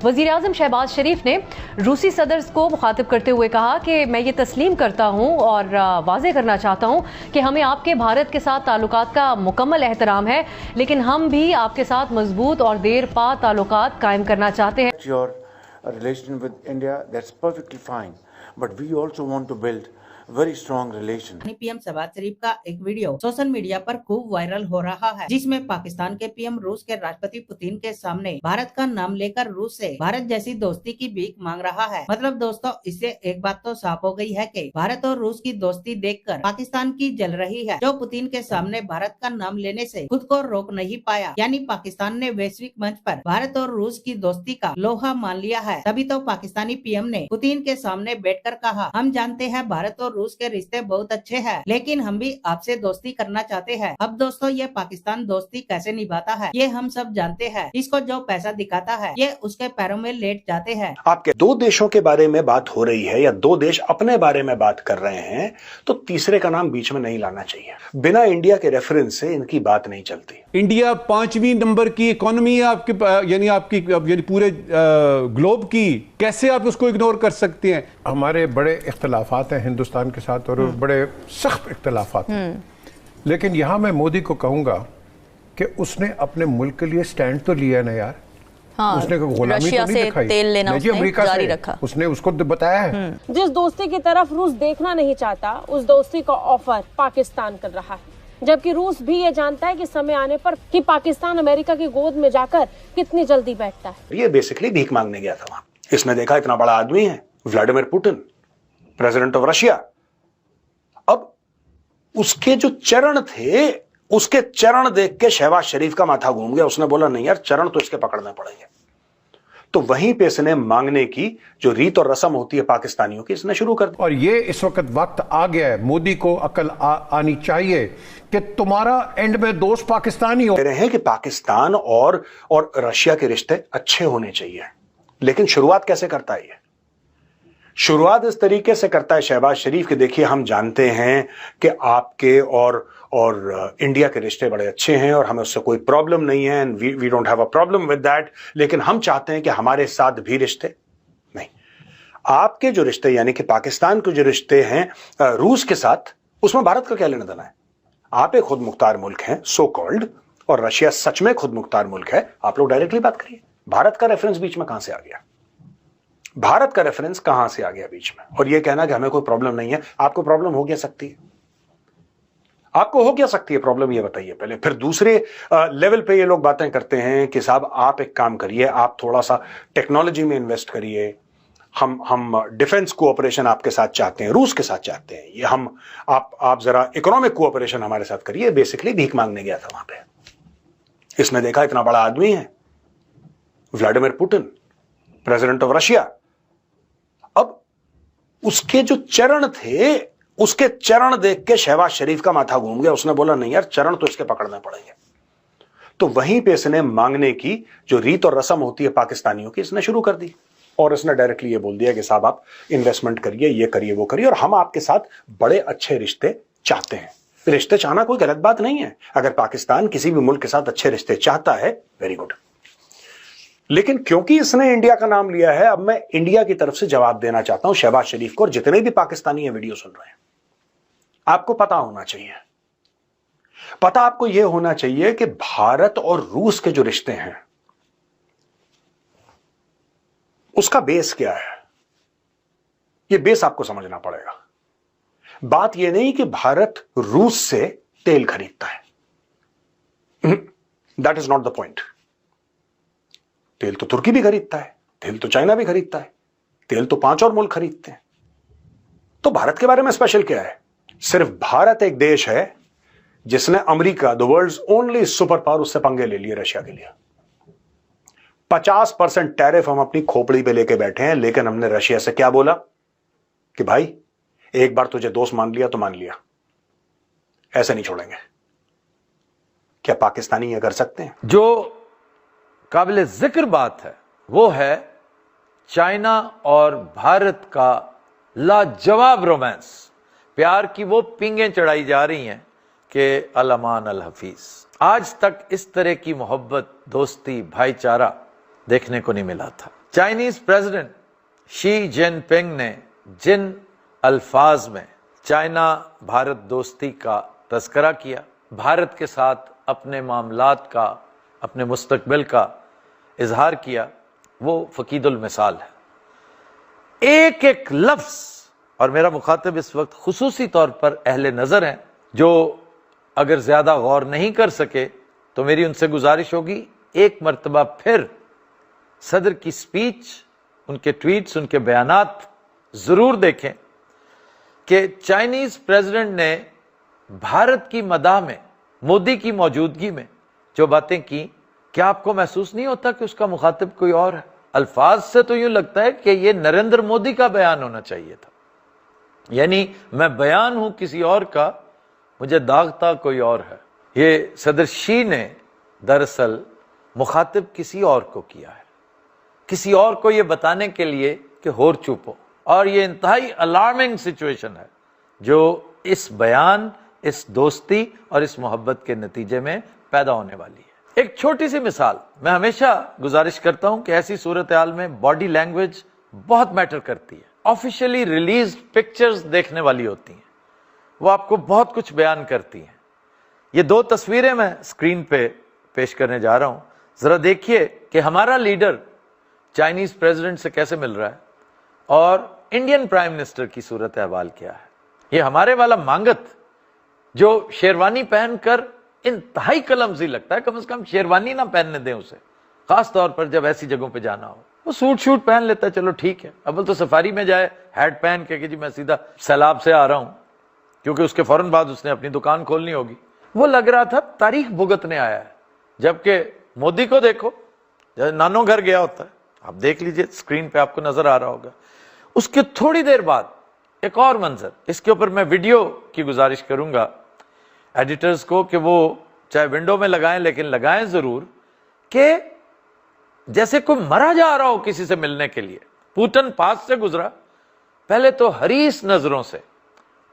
वज़ीर-ए-आज़म शहबाज शरीफ ने रूसी सदर को मुखातिब करते हुए कहा कि मैं ये तस्लीम करता हूँ और वाज़े करना चाहता हूँ कि हमें आपके भारत के साथ ताल्लुकात का मुकम्मल एहतराम है, लेकिन हम भी आपके साथ मजबूत और देर पा ताल्लुकात कायम करना चाहते हैं। Your relation with India, that's perfectly fine, but we also want to build very strong relation. PM Shahbaz Sharif का एक वीडियो सोशल मीडिया पर खूब वायरल हो रहा है, जिसमें पाकिस्तान के पीएम रूस के राष्ट्रपति पुतिन के सामने भारत का नाम लेकर रूस से भारत जैसी दोस्ती की भीख मांग रहा है। मतलब दोस्तों, इससे एक बात तो साफ हो गई है कि भारत और रूस की दोस्ती देखकर पाकिस्तान की जल रही है, जो पुतिन के सामने भारत का नाम लेने से खुद को रोक नहीं पाया। यानी पाकिस्तान ने वैश्विक मंच पर भारत और रूस की दोस्ती का लोहा मान लिया है। तभी तो पाकिस्तानी पीएम ने पुतिन के सामने बैठकर कहा, हम जानते हैं भारत और रूस के रिश्ते बहुत अच्छे हैं, लेकिन हम भी आपसे दोस्ती करना चाहते हैं। अब दोस्तों, ये पाकिस्तान दोस्ती कैसे निभाता है ये हम सब जानते हैं। इसको जो पैसा दिखाता है ये उसके पैरों में लेट जाते हैं। आपके दो देशों के बारे में बात हो रही है या दो देश अपने बारे में बात कर रहे हैं, तो तीसरे का नाम बीच में नहीं लाना चाहिए। बिना इंडिया के रेफरेंस से इनकी बात नहीं चलती। इंडिया 5वीं नंबर की इकोनॉमी है आपके, यानी पूरे ग्लोब की, कैसे आप उसको इग्नोर कर सकते हैं? हमारे बड़े इख्तलाफात हैं हिंदुस्तान के साथ और बड़े सख्त इख्तलाफात हैं, लेकिन यहाँ मैं मोदी को कहूँगा कि उसने अपने मुल्क के लिए स्टैंड तो लिया ना यार। हाँ, उसने गुलामी तो नहीं दिखाई। तेल लेना उसने अमेरिका जारी से रखा। उसने उसको बताया है। जिस दोस्ती की तरफ रूस देखना नहीं चाहता, उस दोस्ती का ऑफर पाकिस्तान कर रहा है, जबकि रूस भी ये जानता है कि समय आने पर कि पाकिस्तान अमेरिका की गोद में जाकर कितनी जल्दी बैठता है। ये बेसिकली भीख मांगने गया था वहां। इसने देखा इतना बड़ा आदमी है Vladimir Putin, president of Russia. अब उसके जो चरण थे, उसके चरण देख के शहबाज शरीफ का माथा घूम गया। उसने बोला नहीं यार, चरण तो इसके पकड़ने पड़ेंगे। तो वहीं पे इसने मांगने की जो रीत और रस्म होती है पाकिस्तानियों की, इसने शुरू कर दी। और ये इस वक्त वक्त आ गया है, मोदी को अकल आनी चाहिए कि तुम्हारा एंड में दोस्त पाकिस्तानी हो। कह रहे हैं कि पाकिस्तान और रशिया के रिश्ते अच्छे होने चाहिए, लेकिन शुरुआत कैसे करता है? ये शुरुआत इस तरीके से करता है शहबाज शरीफ कि देखिए, हम जानते हैं कि आपके और इंडिया के रिश्ते बड़े अच्छे हैं और हमें उससे कोई प्रॉब्लम नहीं है, and we don't have a problem with that, लेकिन हम चाहते हैं कि हमारे साथ भी रिश्ते नहीं। आपके जो रिश्ते यानी कि पाकिस्तान के जो रिश्ते हैं रूस के साथ, उसमें भारत का क्या लेना देना है? आप एक खुद मुख्तार मुल्क हैं सो कॉल्ड, और रशिया सच में खुद मुख्तार मुल्क है। आप लोग डायरेक्टली बात करिए। भारत का रेफरेंस बीच में कहां से आ गया? भारत का रेफरेंस कहां से आ गया बीच में? और यह कहना कि हमें कोई प्रॉब्लम नहीं है। आपको प्रॉब्लम हो क्या सकती है? आपको हो क्या सकती है प्रॉब्लम, ये बताइए पहले। फिर दूसरे लेवल पे ये लोग बातें करते हैं कि साहब आप एक काम करिए, आप थोड़ा सा टेक्नोलॉजी में इन्वेस्ट करिए, हम डिफेंस कोऑपरेशन आपके साथ चाहते हैं, रूस के साथ चाहते हैं, ये आप जरा इकोनॉमिक कोऑपरेशन हमारे साथ करिए। बेसिकली भीख मांगने गया था वहां पे। इसने देखा इतना बड़ा आदमी है Vladimir Putin, president of Russia. अब उसके जो चरण थे, उसके चरण देख के शहबाज शरीफ का माथा घूम गया। उसने बोला नहीं यार, चरण तो इसके पकड़ने पड़ेंगे। तो वहीं पे इसने मांगने की जो रीत और रस्म होती है पाकिस्तानियों की, इसने शुरू कर दी। और इसने डायरेक्टली ये बोल दिया कि साहब आप इन्वेस्टमेंट करिए, ये करिए, वो करिए, और हम आपके साथ बड़े अच्छे रिश्ते चाहते हैं। रिश्ते चाहना कोई गलत बात नहीं है। अगर पाकिस्तान किसी भी मुल्क के साथ अच्छे रिश्ते चाहता है, वेरी गुड। लेकिन क्योंकि इसने इंडिया का नाम लिया है, अब मैं इंडिया की तरफ से जवाब देना चाहता हूं शहबाज शरीफ को, और जितने भी पाकिस्तानी ये वीडियो सुन रहे हैं, आपको पता होना चाहिए, पता आपको यह होना चाहिए कि भारत और रूस के जो रिश्ते हैं, उसका बेस क्या है। यह बेस आपको समझना पड़ेगा। बात यह नहीं कि भारत रूस से तेल खरीदता है, that is not the point. तेल तो तुर्की भी खरीदता है, तेल तो चाइना भी खरीदता है, तेल तो 5 और मुल्क खरीदते हैं। तो भारत के बारे में स्पेशल क्या है? सिर्फ भारत एक देश है जिसने America, the world's only super power, उससे पंगे ले लिए रशिया के लिए। 50% टैरिफ हम अपनी खोपड़ी पे लेके बैठे हैं, लेकिन हमने रशिया से क्या बोला कि भाई एक बार तुझे दोस्त मान लिया तो मान लिया, ऐसे नहीं छोड़ेंगे। क्या पाकिस्तानी ये कर सकते हैं? जो काबिल जिक्र बात है वो है चाइना और भारत का लाजवाब रोमांस। प्यार की वो पिंगें चढ़ाई जा रही हैं कि अल अमान अल हफीज। आज तक इस तरह की मोहब्बत, दोस्ती, भाईचारा देखने को नहीं मिला था। चाइनीज प्रेसिडेंट शी जिनपिंग ने जिन अल्फाज में चाइना भारत दोस्ती का तज़किरा किया, भारत के साथ अपने मामलात का, अपने मुस्तकबिल का इजहार किया, वो फकीदुल मिसाल है। एक एक लफ्ज, और मेरा मुखातिब इस वक्त खुसूसी तौर पर अहले नज़र हैं, जो अगर ज़्यादा गौर नहीं कर सके तो मेरी उनसे गुजारिश होगी एक मर्तबा फिर सदर की स्पीच, उनके ट्वीट्स, उनके बयानात ज़रूर देखें कि चाइनीज़ प्रेसिडेंट ने भारत की मदाह में, मोदी की मौजूदगी में जो बातें की, क्या आपको महसूस नहीं होता कि उसका मुखातिब कोई और है? अल्फाज से तो यूं लगता है कि ये नरेंद्र मोदी का बयान होना चाहिए था, यानी मैं बयान हूं किसी और का, मुझे दागता कोई और है। ये सदर शी ने दरअसल मुखातिब किसी और को किया है, किसी और को ये बताने के लिए कि होर चुप हो। और ये इंतहाई अलार्मिंग सिचुएशन है जो इस बयान, इस दोस्ती और इस मोहब्बत के नतीजे में पैदा होने वाली है। एक छोटी सी मिसाल, मैं हमेशा गुजारिश करता हूं कि ऐसी सूरत हाल में बॉडी लैंग्वेज बहुत मैटर करती है। ऑफिशियली रिलीज पिक्चर्स देखने वाली होती हैं, वो आपको बहुत कुछ बयान करती हैं। ये दो तस्वीरें मैं स्क्रीन पे पेश करने जा रहा हूं, जरा देखिए कि हमारा लीडर चाइनीज प्रेसिडेंट से कैसे मिल रहा है और इंडियन प्राइम मिनिस्टर की सूरत अहवाल क्या है। ये हमारे वाला मांगत जो शेरवानी पहनकर इंतहाई कलमजी लगता है, कम से कम शेरवानी ना पहनने दें उसे, खास तौर पर जब ऐसी जगहों पे जाना हो। वो सूट शूट पहन लेता है, चलो ठीक है। अब तो सफारी में जाए हैट पहन के कि जी मैं सीधा सैलाब से आ रहा हूं, क्योंकि उसके फौरन बाद उसने अपनी दुकान खोलनी होगी। वो लग रहा था तारीख भुगतने आया है, जबकि मोदी को देखो नानो घर गया होता है। आप देख लीजिए स्क्रीन पे, आपको नजर आ रहा होगा। उसके थोड़ी देर बाद एक और मंजर, इसके ऊपर मैं वीडियो की गुजारिश करूंगा एडिटर्स को कि वो चाहे विंडो में लगाएं, लेकिन लगाएं जरूर, कि जैसे कोई मरा जा रहा हो किसी से मिलने के लिए। पुतिन पास से गुजरा, पहले तो हरीस नजरों से,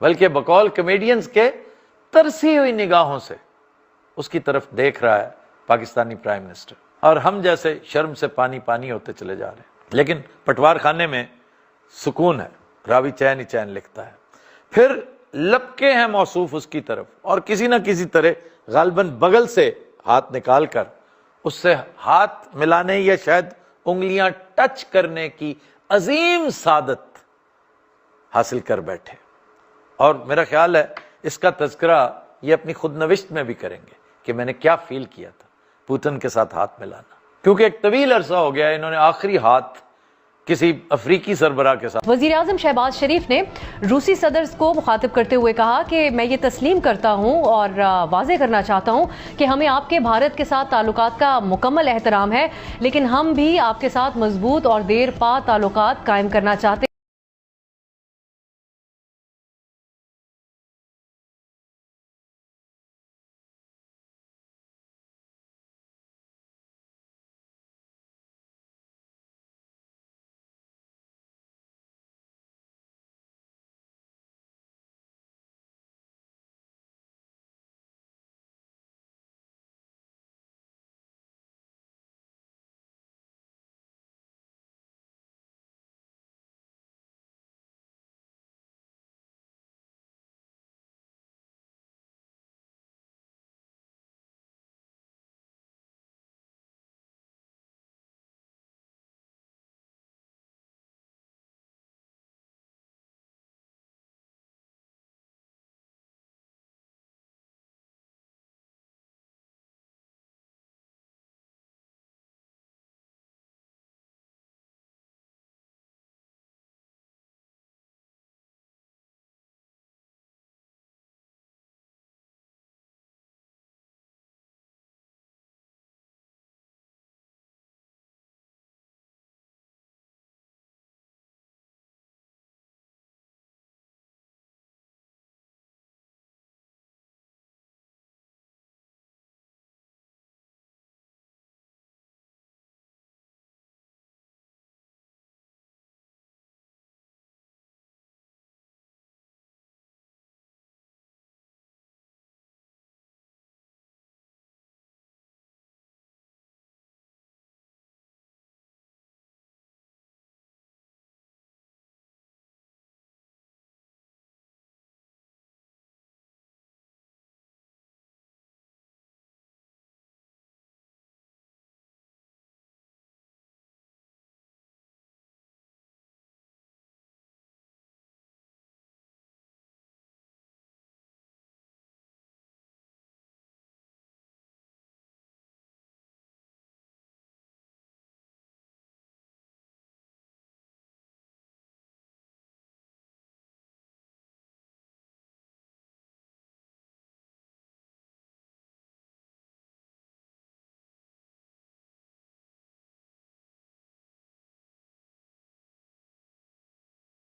बल्कि बकौल कॉमेडियंस के तरसी हुई निगाहों से उसकी तरफ देख रहा है पाकिस्तानी प्राइम मिनिस्टर, और हम जैसे शर्म से पानी पानी होते चले जा रहे हैं। लेकिन पटवार खाने में सुकून है, रावी चैन ही चैन लिखता है। फिर लपके हैं मौसूफ उसकी तरफ, और किसी ना किसी तरह गालबन बगल से हाथ निकाल कर उससे हाथ मिलाने या शायद उंगलियां टच करने की अजीम सादत हासिल कर बैठे। और मेरा ख्याल है इसका तज़किरा ये अपनी खुद नविश्त में भी करेंगे कि मैंने क्या फील किया था पुतिन के साथ हाथ मिलाना, क्योंकि एक तवील अरसा हो गया इन्होंने आखिरी हाथ किसी अफ्रीकी सरबराह के साथ। वज़ीर आज़म शहबाज शरीफ ने रूसी सदर को मुखातिब करते हुए कहा कि मैं ये तस्लीम करता हूँ और वाज़े करना चाहता हूँ कि हमें आपके भारत के साथ ताल्लुकात का मुकम्मल एहतराम है, लेकिन हम भी आपके साथ मजबूत और देर पा ताल्लुकात कायम करना चाहते हैं।